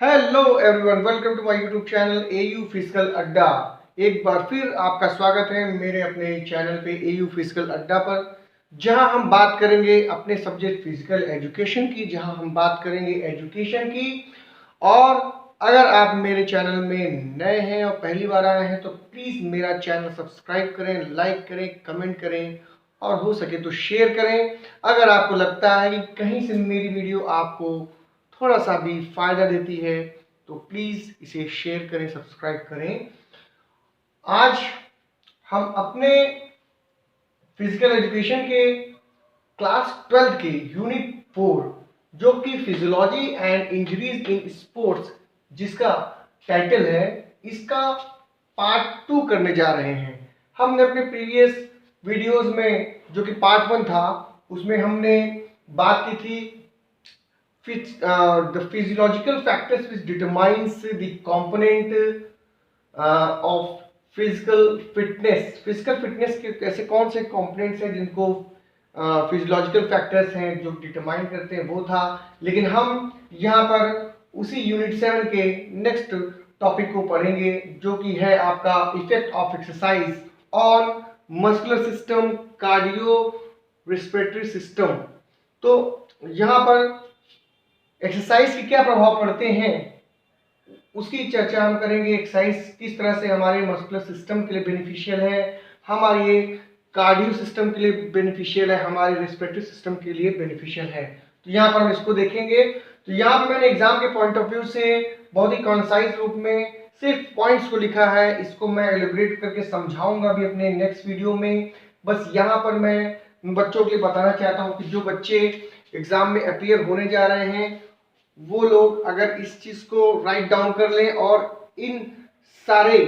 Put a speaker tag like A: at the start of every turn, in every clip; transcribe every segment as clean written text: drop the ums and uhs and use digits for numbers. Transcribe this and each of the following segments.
A: Hello everyone, welcome to my YouTube channel AU physical अड्डा। एक बार फिर आपका स्वागत है मेरे अपने चैनल पे एयू फिजिकल अड्डा पर, जहां हम बात करेंगे अपने सब्जेक्ट फिजिकल एजुकेशन की, जहां हम बात करेंगे एजुकेशन की। और अगर आप मेरे चैनल में नए हैं और पहली बार आए हैं तो प्लीज़ मेरा चैनल सब्सक्राइब करें, लाइक करें, कमेंट करें और हो सके तो शेयर करें। अगर आपको लगता है कि कहीं से मेरी वीडियो आपको थोड़ा सा भी फायदा देती है तो प्लीज इसे शेयर करें, सब्सक्राइब करें। आज हम अपने फिजिकल एजुकेशन के क्लास 12 के यूनिट 4 जो कि physiology and injuries in sports जिसका टाइटल है, इसका पार्ट 2 करने जा रहे हैं। हमने अपने प्रीवियस वीडियोस में जो कि पार्ट 1 था उसमें हमने बात की थी the physiological factors which determines the component of physical fitness। physical fitness के ऐसे कौन से components हैं जिनको physiological factors हैं जो डिटरमाइन करते हैं, वो था। लेकिन हम यहाँ पर उसी यूनिट 7 के नेक्स्ट टॉपिक को पढ़ेंगे जो कि है आपका effect of exercise on muscular system, cardio respiratory system. तो यहाँ पर एक्सरसाइज के क्या प्रभाव पड़ते हैं उसकी चर्चा हम करेंगे। एक्सरसाइज किस तरह से हमारे मस्कुलर सिस्टम के लिए बेनिफिशियल है, हमारे कार्डियो सिस्टम के लिए बेनिफिशियल है, हमारे रेस्पिरेटरी सिस्टम के लिए बेनिफिशियल है। तो यहाँ पर हम इसको देखेंगे। तो यहाँ पर मैंने एग्जाम के पॉइंट ऑफ व्यू से बहुत ही कंसाइज रूप में सिर्फ पॉइंट्स को लिखा है। इसको मैं एलिब्रेट करके समझाऊंगा भी अपने नेक्स्ट वीडियो में। बस यहाँ पर मैं बच्चों के लिए बताना चाहता हूँ कि जो बच्चे एग्जाम में अपीयर होने जा रहे हैं वो लोग अगर इस चीज को राइट डाउन कर लें और इन सारे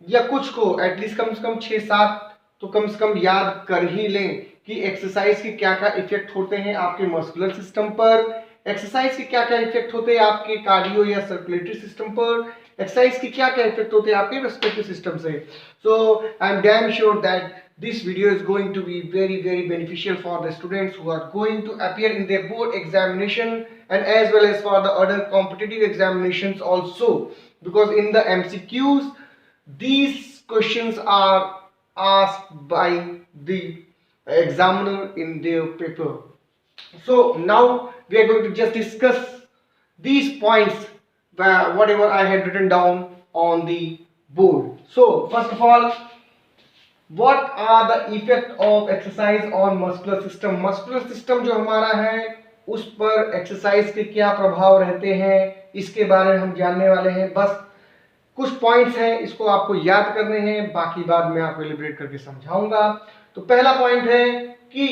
A: या कुछ को एटलीस्ट कम से कम 6-7 तो कम से कम याद कर ही लें कि एक्सरसाइज के क्या क्या इफेक्ट होते हैं आपके मस्कुलर सिस्टम पर, एक्सरसाइज के क्या क्या इफेक्ट होते हैं आपके कार्डियो या सर्कुलेटरी सिस्टम पर, एक्सरसाइज के क्या क्या इफेक्ट होते हैं आपके रेस्पिरेटरी सिस्टम से। So I am damn sure that this video is going to be very beneficial for the students who are going to appear in their board examination and as well as for the other competitive examinations also, because in the MCQs these questions are asked by the examiner in their paper. So now we are going to just discuss these points whatever I had written down on the board. So first of all, what are the effect of exercise on muscular system। muscular system जो हमारा है उस पर exercise के क्या प्रभाव रहते हैं इसके बारे में हम जानने वाले हैं। बस कुछ पॉइंट्स हैं, इसको आपको याद करने हैं, बाकी बाद में आपको एलिब्रेट करके समझाऊंगा। तो पहला पॉइंट है कि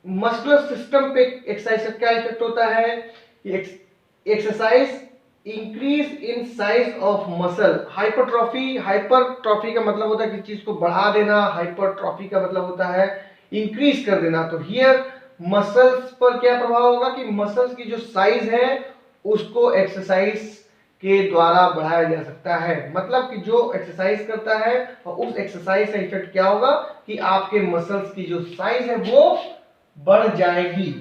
A: मस्कुलर सिस्टम पे एक्सरसाइज का क्या इफेक्ट होता है। Exercise increase in size of muscle. Hypertrophy का मतलब होता है किसी चीज को बढ़ा देना, हाइपरट्रॉफी का मतलब होता है इंक्रीज कर देना। तो हियर मसल्स पर क्या प्रभाव होगा कि मसल्स की जो साइज है उसको एक्सरसाइज के द्वारा बढ़ाया जा सकता है। मतलब कि जो एक्सरसाइज करता है और उस एक्सरसाइज का इफेक्ट क्या होगा कि आपके मसल्स की जो साइज है वो बढ़ जाएगी।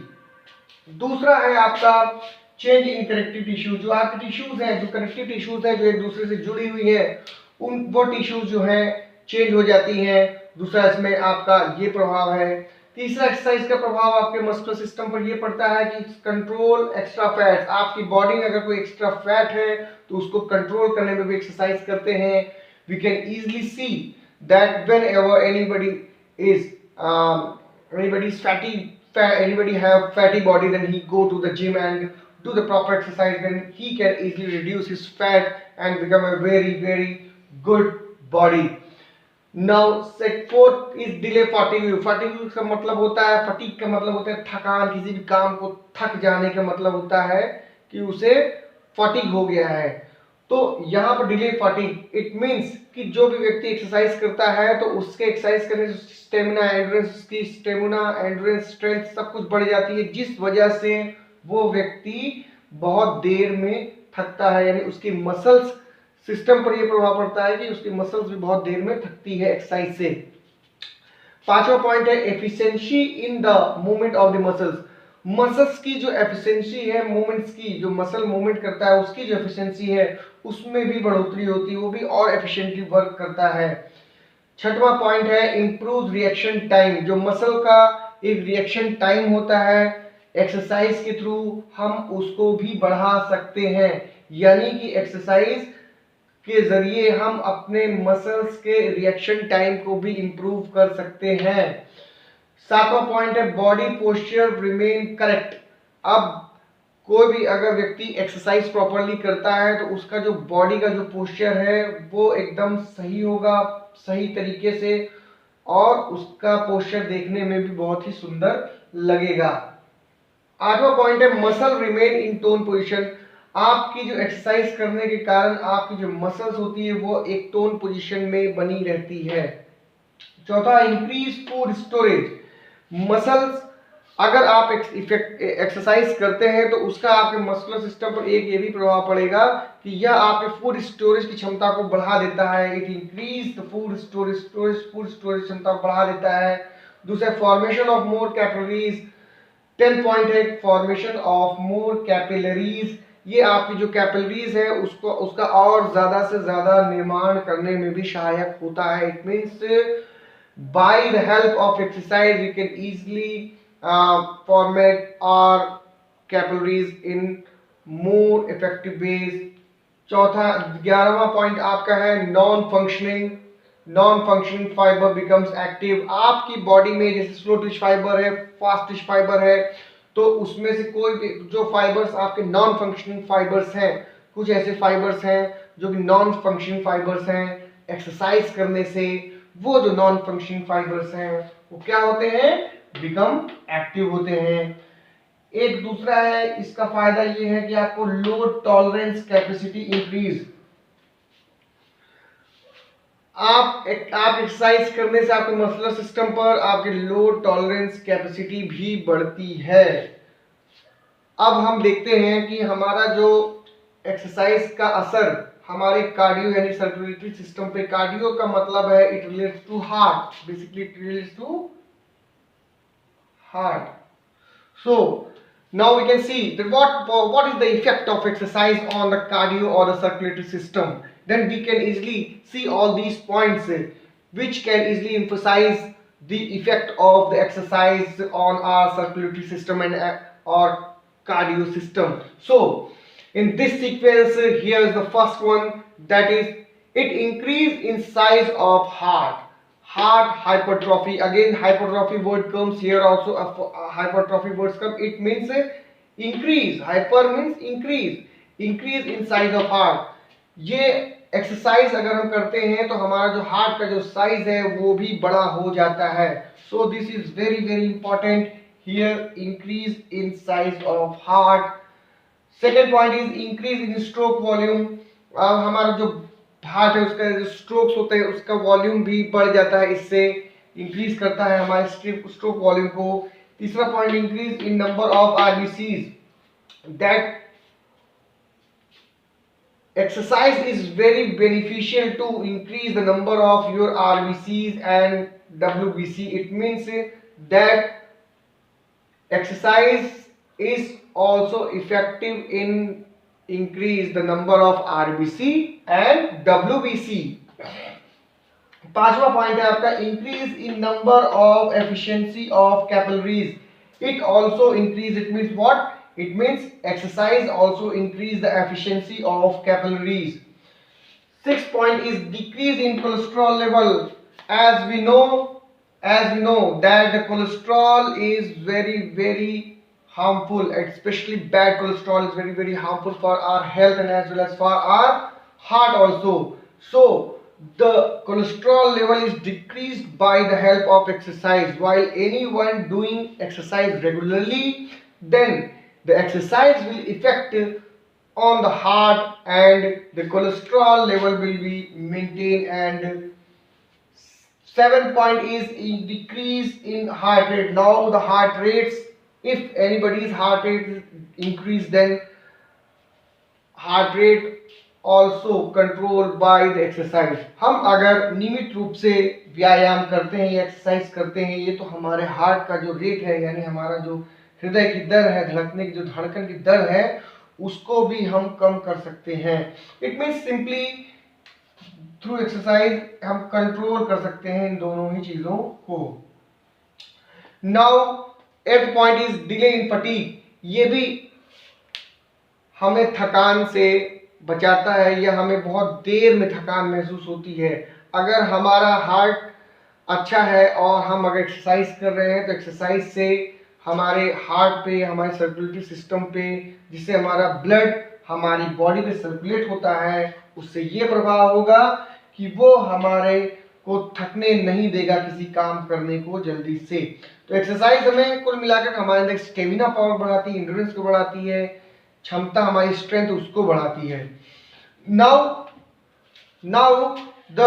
A: दूसरा है आपका चेंज इन कनेक्टिव टिश्यू। जो आपके टिश्यूज हैं, जो कनेक्टिव टिश्यूज हैं जो एक दूसरे से जुड़ी हुई है, उन वो टिश्यूज जो हैं चेंज हो जाती हैं। दूसरा इसमें आपका ये प्रभाव है। तीसरा एक्सरसाइज का प्रभाव आपके मस्कुलर सिस्टम पर ये पड़ता है कि कंट्रोल एक्स्ट्रा फैट। आपकी बॉडी में अगर कोई एक्स्ट्रा फैट है तो उसको कंट्रोल करने में भी एक्सरसाइज करते हैं। We can easily see that whenever anybody have fatty body, then he go to the gym and do the proper exercise, then he can easily reduce his fat and become a very good body. Now fourth is delay fatigue। fatigue का मतलब होता है, fatigue का मतलब होता है थकान। किसी भी काम को थक जाने का मतलब होता है कि उसे fatigue हो गया है। तो यहाँ पर डिले फटीग इट मींस कि जो भी व्यक्ति एक्सरसाइज करता है तो उसके एक्सरसाइज करने से स्टेमिना एंड्योरेंस स्ट्रेंथ सब कुछ बढ़ जाती है, जिस वजह से वो व्यक्ति बहुत देर में थकता है। यानी उसकी मसल्स सिस्टम पर यह प्रभाव पड़ता है कि उसकी मसल्स भी बहुत देर में थकती है एक्सरसाइज से। पांचवा पॉइंट है efficiency in the movement of the muscles. Muscles की जो एफिशिएंसी है, मूवमेंट्स की, जो मसल मूवमेंट करता है उसकी जो एफिशिएंसी है उसमें भी बढ़ोतरी होती है, वो भी और एफिशिएंटली वर्क करता है। छठवां पॉइंट है इंप्रूव रिएक्शन टाइम। जो मसल का एक रिएक्शन टाइम होता है, एक्सरसाइज के थ्रू हम उसको भी बढ़ा सकते हैं, यानी कि एक्सरसाइज के जरिए हम अपने मसल्स के रिएक्शन टाइम को भी इंप्रूव कर सकते हैं। सातवां पॉइंट है बॉडी पोस्चर रिमेन करेक्ट। अब कोई भी अगर व्यक्ति एक्सरसाइज प्रॉपरली करता है तो उसका जो बॉडी का जो पोस्चर है वो एकदम सही होगा, सही तरीके से, और उसका पोस्चर देखने में भी बहुत ही सुंदर लगेगा। आठवां पॉइंट है muscle remain in tone position. आपकी जो एक्सरसाइज करने के कारण आपकी जो मसल्स होती है वो एक टोन पोजीशन में बनी रहती है। चौथा, इंक्रीज फूड स्टोरेज। मसल्स, अगर आप एक्सरसाइज करते हैं तो उसका आपके मस्कुलर सिस्टम पर एक ये भी प्रभाव पड़ेगा कि यह आपके फूड स्टोरेज की क्षमता को बढ़ा देता है। It increase the food storage क्षमता को बढ़ा देता है। दूसरा, formation of more capillaries. 10 point है फॉर्मेशन ऑफ मोर कैपिलरीज। ये आपकी जो कैपिलरीज है उसको उसका और ज्यादा से ज्यादा निर्माण करने में भी सहायक होता है। It means by the help of exercise we can easily format our capillaries in more effective ways। चौथा, 11वां पॉइंट आपका है non functioning fibre becomes active. आपकी बॉडी में जैसे स्लो टिच फाइबर है, फास्ट टिच फाइबर है, तो उसमें से कोई भी जो फाइबर्स आपके नॉन फंक्शनिंग फाइबर्स हैं, कुछ ऐसे फाइबर्स हैं जो कि नॉन फंक्शनिंग फाइबर्स हैं, एक्सरसाइज करने से वो जो नॉन फंक्शनिंग फाइबर्स हैं वो क्या होते हैं, बिकम एक्टिव होते हैं। एक दूसरा है, इसका फायदा ये है कि आपको लोड टॉलरेंस कैपेसिटी इंक्रीज। आप एक्सरसाइज करने से आपके मस्कुलर सिस्टम पर आपकी लोड टॉलरेंस कैपेसिटी भी बढ़ती है। अब हम देखते हैं कि हमारा जो एक्सरसाइज का असर हमारे कार्डियो यानी सर्कुलेटरी सिस्टम पे, कार्डियो का मतलब है it relates to heart, basically it relates to heart. So now we can see that what is the effect of exercise on the cardio or the circulatory system. Then we can easily see all these points which can easily emphasize the effect of the exercise on our circulatory system and or cardio system. So in this sequence here is the first one, that is it increase in size of heart hypertrophy. Again hypertrophy word comes here also, hypertrophy words come, it means increase, hyper means increase in size of heart। ये exercise अगर हम करते हैं तो हमारा जो heart का जो साइज है वो भी बड़ा हो जाता है। So this is very very important here, increase in size of heart. Second point is increase in stroke volume. हमारा जो हार्ट है उसका जो स्ट्रोक्स होते हैं उसका वॉल्यूम भी बढ़ जाता है, इससे इंक्रीज करता है हमारे स्ट्रोक वॉल्यूम को। तीसरा point, increase in number of RBCs. That exercise is very beneficial to increase the number of your RBCs and WBC. It means that exercise is also effective in increase the number of RBC and WBC। पांचवा point है आपका increase in number of efficiency of capillaries. It also increase, it means what, it means exercise also increase the efficiency of capillaries। Sixth point is decrease in cholesterol level। as we know that the cholesterol is very harmful, especially bad cholesterol is very harmful for our health and as well as for our heart also। So the cholesterol level is decreased by the help of exercise। while anyone doing exercise regularly, then the exercise will affect on the heart and the cholesterol level will be maintained। And seventh point is decrease in heart rate। now the heart rates, if anybody's heart rate increase, then heart rate also controlled by the exercise। हम अगर नियमित रूप से व्यायाम करते हैं या exercise करते हैं, ये तो हमारे हार्ट का जो रेट है यानी हमारा जो हृदय की दर है, धड़कने की जो धड़कन की दर है उसको भी हम कम कर सकते हैं। It means simply through exercise हम कंट्रोल कर सकते हैं इन दोनों ही चीजों को। Now at point is delay in fatigue. ये भी हमें थकान से बचाता है या हमें बहुत देर में थकान महसूस होती है। अगर हमारा हार्ट अच्छा है और हम अगर एक्सरसाइज कर रहे हैं तो एक्सरसाइज से हमारे हार्ट पे, हमारे सर्कुलेटरी सिस्टम पे, जिससे हमारा ब्लड हमारी बॉडी में सर्कुलेट होता है, उससे ये प्रभाव होगा कि वो हमारे को थकने नहीं देगा किसी काम करने को जल्दी से। तो एक्सरसाइज हमें कुल मिलाकर हमारे अंदर स्टेमिना पावर बढ़ाती है, इंड्योरेंस को बढ़ाती है, क्षमता हमारी स्ट्रेंथ उसको बढ़ाती है। Now the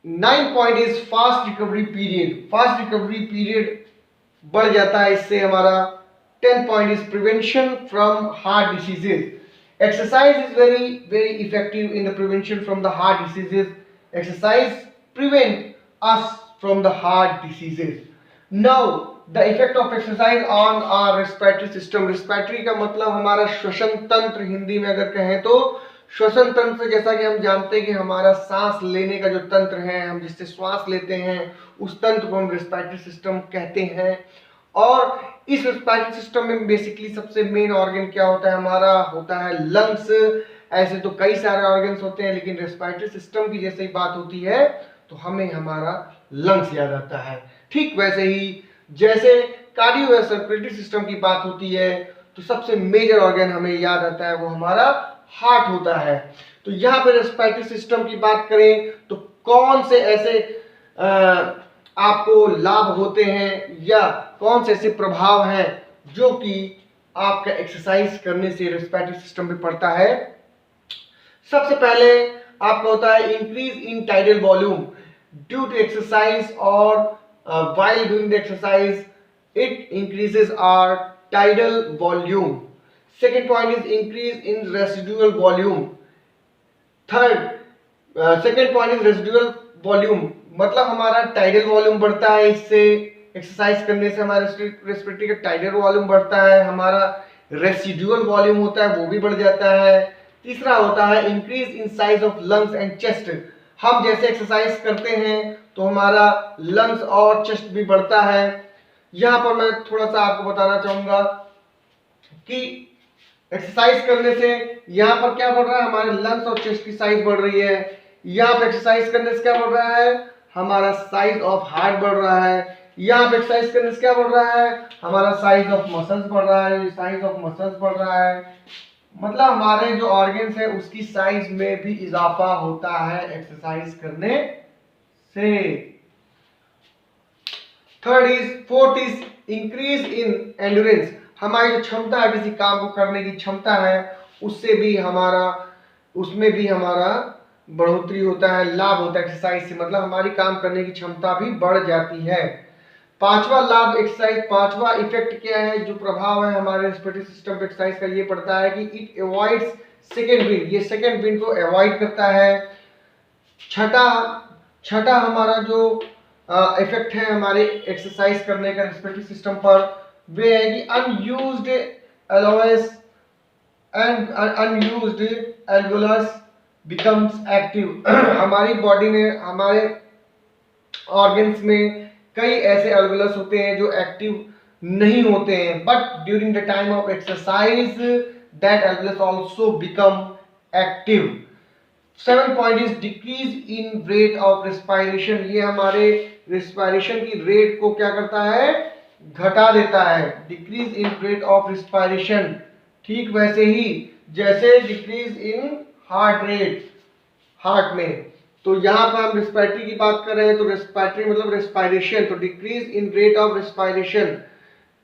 A: 9 point is fast recovery period. Fast recovery period बढ़ जाता है इससे हमारा। 10 point is prevention from heart diseases. Exercise is very very effective in the prevention from the heart diseases. Exercise prevent us from the heart diseases. Now the effect of exercise on our respiratory system. Respiratory का मतलब हमारा श्वसन तंत्र, हिंदी में अगर कहें तो श्वसन तंत्र। जैसा कि हम जानते हैं कि हमारा सांस लेने का जो तंत्र है, हम जिससे श्वास लेते हैं, उस तंत्र को हम रेस्पिरेटरी सिस्टम कहते हैं। और इस रेस्पिरेटरी सिस्टम में बेसिकली सबसे मेन ऑर्गन क्या होता है हमारा, होता है लंग्स। ऐसे तो कई सारे ऑर्गन्स होते हैं, लेकिन रेस्पिरेटरी सिस्टम की जैसे ही बात होती है तो हमें हमारा लंग्स याद आता है। ठीक वैसे ही जैसे कार्डियोवैस्कुलर सिस्टम की बात होती है तो सबसे मेजर ऑर्गन हमें याद आता है वो हमारा हार्ट होता है। तो यहाँ पे रेस्पिरेटरी सिस्टम की बात करें तो कौन से ऐसे आपको लाभ होते हैं या कौन से ऐसे प्रभाव हैं जो कि आपका एक्सरसाइज करने से रेस्पिरेटरी सिस्टम पे पड़ता है। सबसे पहले आपका होता है increase in tidal volume due to exercise और while doing the exercise it increases our tidal volume. Second point is increase in residual volume. Second point is residual volume, मतलब हमारा टाइडल वॉल्यूम बढ़ता है। इससे एक्सरसाइज करने से हमारा respiratory का टाइडल वॉल्यूम बढ़ता है, हमारा रेसिडुअल वॉल्यूम होता है वो भी बढ़ जाता है। तीसरा होता है increase in size of lungs and chest. हम जैसे एक्सरसाइज करते हैं तो हमारा लंग्स और चेस्ट भी बढ़ता है। यहाँ पर मैं थोड़ा सा आपको बताना चाहूंगा कि एक्सरसाइज करने से यहाँ पर क्या बढ़ रहा है, हमारे लंग्स और चेस्ट की साइज बढ़ रही है। यहाँ पे एक्सरसाइज करने से क्या बढ़ रहा है, हमारा साइज ऑफ हार्ट बढ़ रहा है। यहाँ पे एक्सरसाइज करने से क्या बढ़ रहा है, हमारा साइज ऑफ मसल्स बढ़ रहा है। साइज ऑफ मसल्स बढ़ रहा है मतलब हमारे जो ऑर्गन्स है उसकी साइज में भी इजाफा होता है एक्सरसाइज करने से। Fourth is increase in endurance. हमारी जो क्षमता है किसी काम को करने की क्षमता है उससे भी हमारा, उसमें भी हमारा बढ़ोतरी होता है, लाभ होता है एक्सरसाइज से, मतलब हमारी काम करने की क्षमता भी बढ़ जाती है। पांचवा लाभ एक्सरसाइज, पांचवा इफेक्ट क्या है, जो प्रभाव है हमारे रेस्पिरेटरी सिस्टम पे एक्सरसाइज का, ये पड़ता है कि इट अवॉइड्स सेकेंड विंड। ये सेकेंड विंड को अवॉइड करता है। छठा हमारा जो इफेक्ट है हमारे एक्सरसाइज करने का रेस्पिरेटरी सिस्टम पर, वे है कि unused alveoli and unused alveolus becomes active. हमारी बॉडी में, हमारे ऑर्गन्स में कई ऐसे एल्वुलस होते हैं जो एक्टिव नहीं होते हैं, but during the time of exercise that alveolus also become active. 7 point is decrease in rate of respiration. ये हमारे रेस्पिरेशन की रेट को क्या करता है, घटा देता है। Decrease in rate of respiration, ठीक वैसे ही जैसे decrease in heart rate, heart में। तो यहाँ पर हम रेस्पिरेटरी की बात कर रहे हैं तो रेस्पिरेटरी मतलब रेस्पिरेशन, तो decrease in rate of respiration.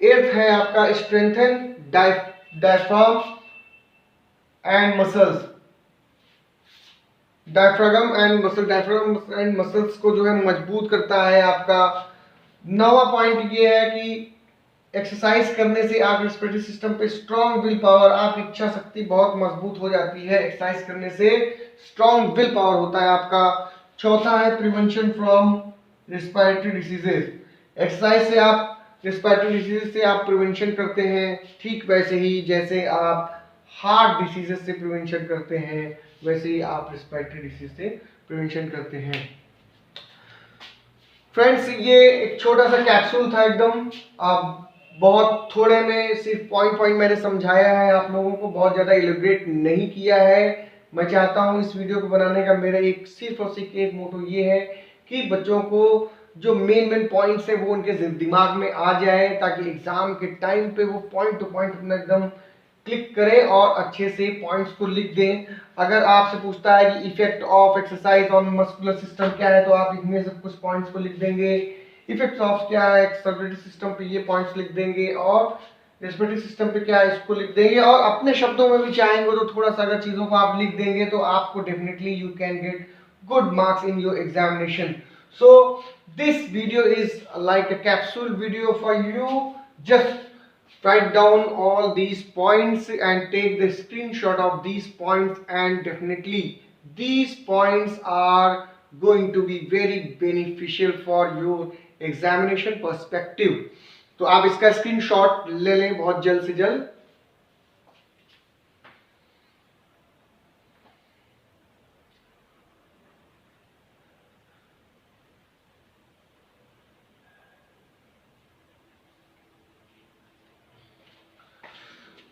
A: 8th है आपका strengthen diaphragm and muscles. Diaphragm and muscle, diaphragm and muscles को जो है मजबूत करता है आपका। 9वां पॉइंट ये है कि एक्सरसाइज करने से आप रेस्पिरेटरी सिस्टम पे स्ट्रॉन्ग विल पावर, आपकी इच्छा शक्ति बहुत मजबूत हो जाती है। एक्सरसाइज करने से स्ट्रॉन्ग विल पावर होता है आपका। चौथा है prevention from respiratory diseases. Exercise से आप रिस्पिरेटरी डिसीज से आप प्रिवेंशन करते हैं, ठीक वैसे ही जैसे आप हार्ट डिसीजेस से प्रिवेंशन करते हैं, वैसे ही आप रिस्पिरेटरी डिसीज से प्रिवेंशन करते हैं। फ्रेंड्स, ये एक छोटा सा कैप्सूल था एकदम, आप बहुत थोड़े में सिर्फ पॉइंट मैंने समझाया है आप लोगों को, बहुत ज़्यादा एलिब्रेट नहीं किया है। मैं चाहता हूँ इस वीडियो को बनाने का मेरा एक सिर्फ और सिर्फ एक मोटो ये है कि बच्चों को जो मेन पॉइंट्स है वो उनके दिमाग में आ जाए, ताकि एग्जाम के टाइम पे वो पॉइंट टू पॉइंट अपना एकदम क्लिक करें और अच्छे से पॉइंट्स को लिख दें। अगर आपसे पूछता है कि effect of exercise on muscular system क्या है, तो आप इनमें से कुछ पॉइंट्स को लिख देंगे। इफेक्ट्स ऑफ क्या है सर्कुलेटरी सिस्टम पे, ये पॉइंट्स लिख देंगे, और रेस्पिरेटरी सिस्टम पे क्या है इसको लिख देंगे, और अपने शब्दों में भी चाहेंगे तो थोड़ा सा अगर चीजों को आप लिख देंगे तो आपको definitely you can get good marks in your examination. So this video is like a capsule video for you. Just write down all these points and take the screenshot of these points, and definitely these points are going to be very beneficial for your examination perspective. तो आप इसका screenshot ले लें बहुत जल्द से जल्द।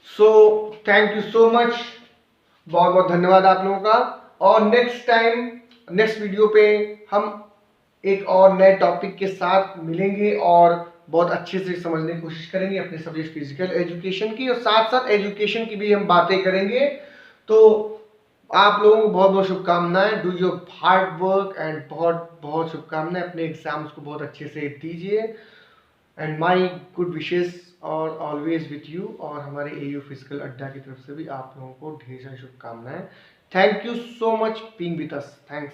A: So thank you so much, बहुत बहुत धन्यवाद आप लोगों का। और नेक्स्ट टाइम नेक्स्ट वीडियो पे हम एक और नए टॉपिक के साथ मिलेंगे और बहुत अच्छे से समझने की कोशिश करेंगे अपने सब्जेक्ट फिजिकल एजुकेशन की, और साथ साथ एजुकेशन की भी हम बातें करेंगे। तो आप लोगों को बहुत बहुत शुभकामनाएं, do your hard work and बहुत बहुत शुभकामनाएं, अपने एग्जाम्स को बहुत अच्छे से दीजिए, एंड माई गुड विशेस और ऑलवेज विथ यू। और हमारे एयू फिजिकल अड्डा की तरफ से भी आप लोगों को ढेर सारी शुभकामनाएं। Thank you so much being with us, thanks.